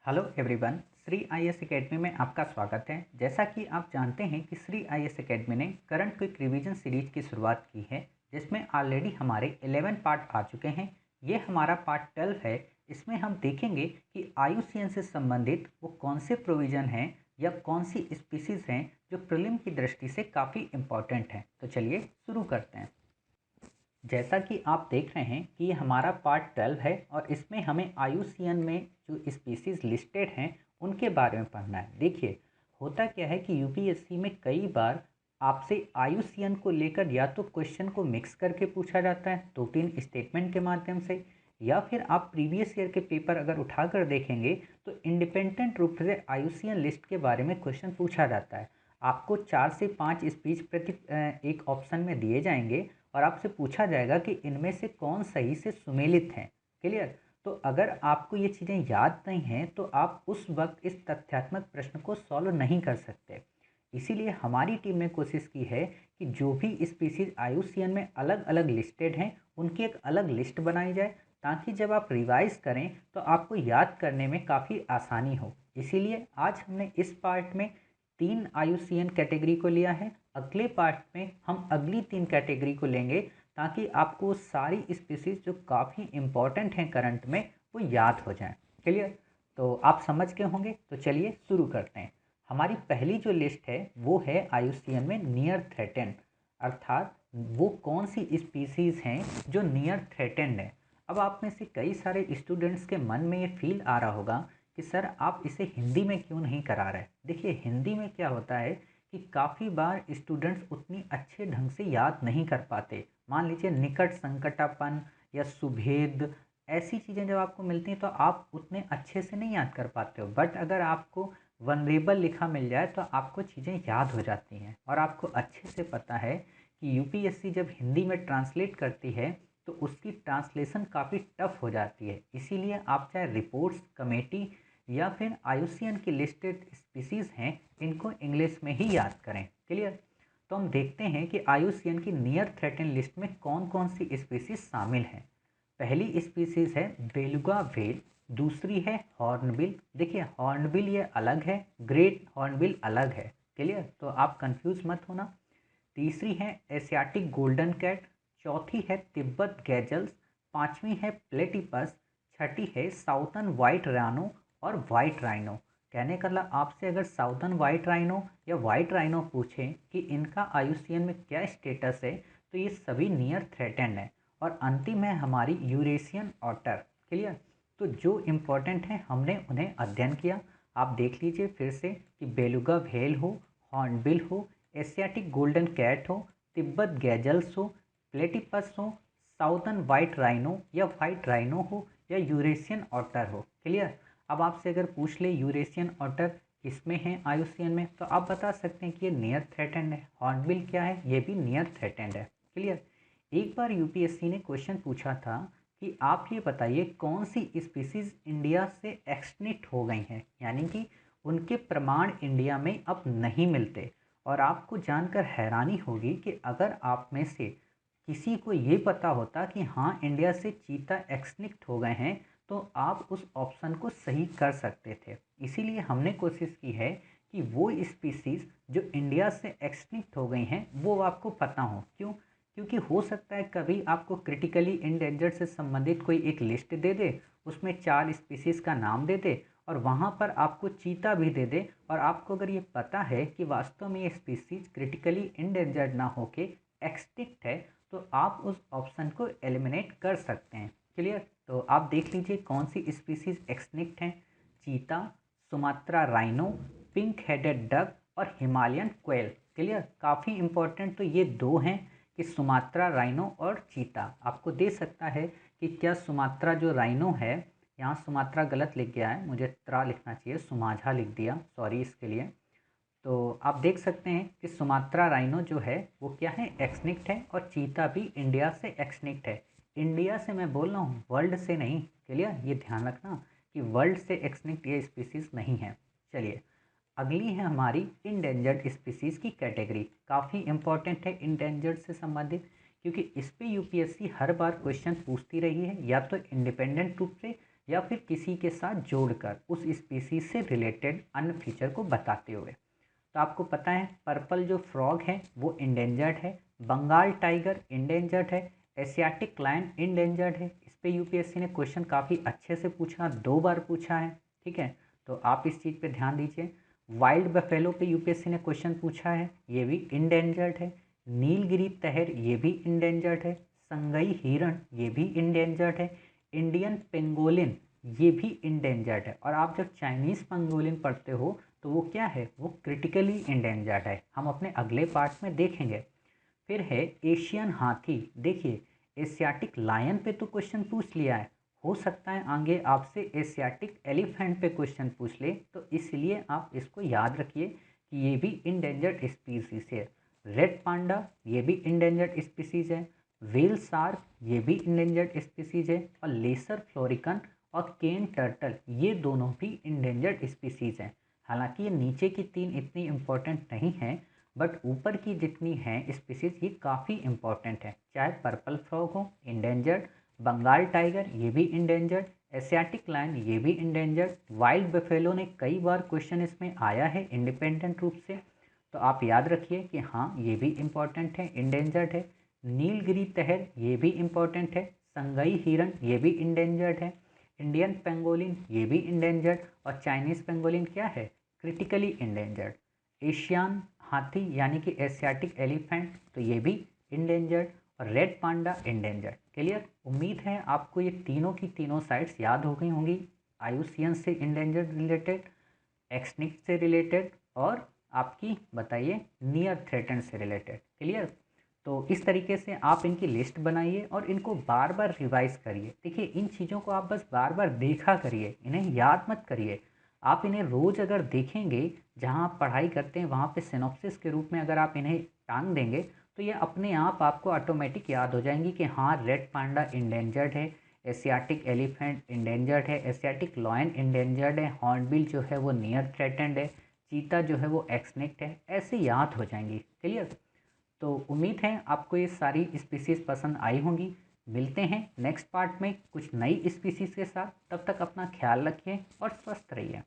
Hello everyone, Shri IAS academy में आपका स्वागत है। जैसा कि आप जानते हैं कि श्री आईएएस एकेडमी ने करंट क्विक रिवीजन सीरीज की शुरुआत की है, जिसमें ऑलरेडी हमारे 11 पार्ट आ चुके हैं। ये हमारा पार्ट 12 है। इसमें हम देखेंगे कि आईयूसीएन से संबंधित वो कौन से प्रोविज़न हैं या कौन सी स्पीसीज़ हैं जो प्रीलिम की दृष्टि से काफ़ी इम्पॉर्टेंट हैं। तो चलिए शुरू करते हैं। जैसा कि आप देख रहे हैं कि ये हमारा पार्ट 12 है और इसमें हमें आईयूसीएन में जो स्पीसीज़ लिस्टेड हैं उनके बारे में पढ़ना है। देखिए, होता क्या है कि यूपीएससी में कई बार आपसे आईयूसीएन को लेकर या तो क्वेश्चन को मिक्स करके पूछा जाता है 2-3 स्टेटमेंट के माध्यम से, या फिर आप प्रीवियस ईयर के पेपर अगर उठाकर देखेंगे तो इंडिपेंडेंट रूप से आईयूसीएन लिस्ट के बारे में क्वेश्चन पूछा जाता है। आपको 4 से 5 स्पीच प्रति एक ऑप्शन में दिए जाएंगे और आपसे पूछा जाएगा कि इनमें से कौन सही से सुमेलित हैं। क्लियर? तो अगर आपको ये चीज़ें याद नहीं हैं तो आप उस वक्त इस तथ्यात्मक प्रश्न को सॉल्व नहीं कर सकते। इसीलिए हमारी टीम ने कोशिश की है कि जो भी स्पीसीज आईयूसीएन में अलग अलग लिस्टेड हैं उनकी एक अलग लिस्ट बनाई जाए, ताकि जब आप रिवाइज करें तो आपको याद करने में काफ़ी आसानी हो। इसीलिए आज हमने इस पार्ट में 3 आईयूसीएन कैटेगरी को लिया है। अगले पार्ट में हम अगली 3 कैटेगरी को लेंगे, ताकि आपको सारी स्पीसीज जो काफ़ी इम्पॉर्टेंट हैं करंट में वो याद हो जाएं। क्लियर? तो आप समझ गए होंगे। तो चलिए शुरू करते हैं। हमारी पहली जो लिस्ट है वो है आईयूसीएन में नियर थ्रेटेंड, अर्थात वो कौन सी स्पीसीज़ हैं जो नियर थ्रेटेंड है। अब आप में से कई सारे स्टूडेंट्स के मन में ये फील आ रहा होगा कि सर आप इसे हिंदी में क्यों नहीं करा रहे। देखिए, हिंदी में क्या होता है कि काफ़ी बार स्टूडेंट्स उतनी अच्छे ढंग से याद नहीं कर पाते। मान लीजिए निकट संकटापन या सुभेद, ऐसी चीज़ें जब आपको मिलती हैं तो आप उतने अच्छे से नहीं याद कर पाते हो। बट अगर आपको वनरेबल लिखा मिल जाए तो आपको चीज़ें याद हो जाती हैं और आपको अच्छे से पता है कि यूपीएससी जब हिंदी में ट्रांसलेट करती है तो उसकी ट्रांसलेशन काफ़ी टफ हो जाती है। इसीलिए आप चाहे रिपोर्ट्स कमेटी या फिर आईयूसीएन की लिस्टेड स्पीसीज़ हैं, इनको इंग्लिश में ही याद करें। क्लियर? तो हम देखते हैं कि आईयूसीएन की नियर थ्रेटेन लिस्ट में कौन कौन सी स्पीसीज शामिल हैं। पहली स्पीसीज है बेलुगा व्हेल, दूसरी है हॉर्नबिल। देखिए, हॉर्नबिल ये अलग है, ग्रेट हॉर्नबिल अलग है। क्लियर? तो आप कंफ्यूज मत होना। तीसरी है एशियाटिक गोल्डन कैट, चौथी है तिब्बत गैजल्स, पांचवी है प्लेटिपस, छठी है साउथर्न वाइट राइनो और वाइट राइनो। कहने का मतलब आपसे अगर साउथर्न वाइट राइनो या वाइट राइनो पूछें कि इनका आईयूसीएन में क्या स्टेटस है, तो ये सभी नियर थ्रेटेंड है। और अंतिम है हमारी यूरेशियन ऑटर। क्लियर? तो जो इम्पोर्टेंट है हमने उन्हें अध्ययन किया। आप देख लीजिए फिर से कि बेलुगा व्हेल हो, हॉर्नबिल हो, एशियाटिक गोल्डन कैट हो, तिब्बत गैजल्स हो, प्लेटिपस हो, साउथर्न वाइट राइनो या वाइट राइनो हो, या यूरेशियन ऑटर हो। क्लियर? अब आपसे अगर पूछ ले यूरेशियन ऑटर किसमें है आईयूसीएन में, तो आप बता सकते हैं कि ये नियर थ्रेटेंड है। हॉर्नबिल क्या है? ये भी नियर थ्रेटेंड है। क्लियर? एक बार यूपीएससी ने क्वेश्चन पूछा था कि आप ये बताइए कौन सी स्पीसीज इंडिया से एक्सटिंक्ट हो गई हैं, यानी कि उनके प्रमाण इंडिया में अब नहीं मिलते। और आपको जानकर हैरानी होगी कि अगर आप में से किसी को ये पता होता कि हाँ इंडिया से चीता एक्सटिंक्ट हो गए हैं, तो आप उस ऑप्शन को सही कर सकते थे। इसीलिए हमने कोशिश की है कि वो स्पीसीज जो इंडिया से एक्सटिंक्ट हो गई हैं वो आपको पता हो। क्यों? क्योंकि हो सकता है कभी आपको क्रिटिकली इंडेंजर्ड से संबंधित कोई एक लिस्ट दे दे, उसमें 4 स्पीसीज का नाम दे दे और वहाँ पर आपको चीता भी दे दे, और आपको अगर ये पता है कि वास्तव में ये स्पीसीज क्रिटिकली इंडेंजर्ड ना होके एक्सटिंक्ट है, तो आप उस ऑप्शन को एलिमिनेट कर सकते हैं। क्लियर? तो आप देख लीजिए कौन सी स्पीसीज एक्सटिंक्ट हैं। चीता, Sumatra rhino, pink headed duck और हिमालयन क्वेल। क्लियर? काफ़ी इंपॉर्टेंट तो ये दो हैं कि सुमात्रा राइनो और चीता। आपको दे सकता है कि क्या सुमात्रा जो राइनो है, यहाँ सुमात्रा गलत लिख गया है, मुझे त्रा लिखना चाहिए, सुमाझा लिख दिया, सॉरी इसके लिए। तो आप देख सकते हैं कि सुमात्रा राइनो जो है वो क्या है, एक्सटिंक्ट है, और चीता भी इंडिया से एक्सटिंक्ट है। इंडिया से मैं बोल रहा हूँ, वर्ल्ड से नहीं। क्लियर? ये ध्यान रखना कि वर्ल्ड से एक्सटिंक्ट ये स्पीसीज नहीं है। चलिए, अगली है हमारी इंडेंजर्ड स्पीसीज़ की कैटेगरी। काफ़ी इंपॉर्टेंट है इंडेंजर्ड से संबंधित, क्योंकि इस पे यूपीएससी हर बार क्वेश्चन पूछती रही है, या तो इंडिपेंडेंट रूप से या फिर किसी के साथ जोड़कर उस स्पीसीज से रिलेटेड अन्य फीचर को बताते हुए। तो आपको पता है पर्पल जो फ्रॉग है वो इंडेंजर्ड है, बंगाल टाइगर इंडेंजर्ड है, एशियाटिक लायन इंडेंजर्ड है। इस पे यूपीएससी ने क्वेश्चन काफ़ी अच्छे से पूछा, 2 बार पूछा है, ठीक है। तो आप इस चीज़ पे ध्यान दीजिए। वाइल्ड बफेलो पे यूपीएससी ने क्वेश्चन पूछा है, ये भी इंडेंजर्ड है। नीलगिरी तहर ये भी इंडेंजर्ड है। संगई हिरण ये भी इंडेंजर्ड है। इंडियन पेंगोलिन ये भी इंडेंजर्ड है। और आप जब चाइनीज़ पेंगोलिन पढ़ते हो तो वो क्या है, वो क्रिटिकली इंडेंजर्ड है। हम अपने अगले पार्ट में देखेंगे। फिर है एशियन हाथी। देखिए एशियाटिक लायन पे तो क्वेश्चन पूछ लिया है, हो सकता है आगे आपसे एशियाटिक एलिफेंट पे क्वेश्चन पूछ ले, तो इसलिए आप इसको याद रखिए कि ये भी इंडेंजर्ड स्पीसीज है। रेड पांडा ये भी इंडेंजर्ड स्पीसीज है। व्हेल शार्क ये भी इंडेंजर्ड स्पीसीज है। और लेसर फ्लोरिकन और केन टर्टल ये दोनों भी इंडेंजर्ड स्पीसीज हैं। हालांकि ये नीचे की 3 इतनी इम्पोर्टेंट नहीं हैं, बट ऊपर की जितनी हैं स्पीसीज ये काफ़ी इंपॉर्टेंट है। चाहे पर्पल फ्रॉग हो इंडेंजर्ड, बंगाल टाइगर ये भी इंडेंजर्ड, एशियाटिक लायन ये भी इंडेंजर्ड, वाइल्ड बफेलो ने कई बार क्वेश्चन इसमें आया है इंडिपेंडेंट रूप से, तो आप याद रखिए कि हाँ ये भी इम्पॉर्टेंट है, इंडेंजर्ड है। नीलगिरी तहर ये भी इम्पॉर्टेंट है। संगई हिरण ये भी इंडेंजर्ड है। इंडियन पेंगोलिन ये भी इंडेंजर्ड। और चाइनीज़ पेंगोलिन क्या है, क्रिटिकली इंडेंजर्ड। एशियन हाथी यानी कि एशियाटिक एलिफेंट तो ये भी इंडेंजर्ड। और रेड पांडा इंडेंजर्ड। क्लियर। उम्मीद है आपको ये तीनों की तीनों साइट्स याद हो गई होंगी, आयुसियन से इंडेंजर्ड रिलेटेड, एक्सनिक्ट से रिलेटेड, और आपकी बताइए नियर थ्रेटेंड से रिलेटेड। क्लियर। तो इस तरीके से आप इनकी लिस्ट बनाइए और इनको बार बार रिवाइज करिए। देखिए इन चीज़ों को आप बस बार बार देखा करिए, इन्हें याद मत करिए। आप इन्हें रोज़ अगर देखेंगे, जहाँ आप पढ़ाई करते हैं वहाँ पे सिनॉप्सिस के रूप में अगर आप इन्हें टांग देंगे तो ये अपने आप आपको ऑटोमेटिक याद हो जाएंगी कि हाँ रेड पांडा इंडेंजर्ड है, एशियाटिक एलिफेंट इंडेंजर्ड है, एशियाटिक लॉयन इंडेंजर्ड है, हॉर्नबिल जो है वो नियर थ्रेटेंड है, चीता जो है वो एक्सनिक्ट है, ऐसे याद हो जाएंगी। क्लियर। तो उम्मीद है आपको ये सारी स्पीसीज़ पसंद आई होंगी। मिलते हैं नेक्स्ट पार्ट में कुछ नई स्पीसीज़ के साथ। तब तक अपना ख्याल रखिए और स्वस्थ रहिए।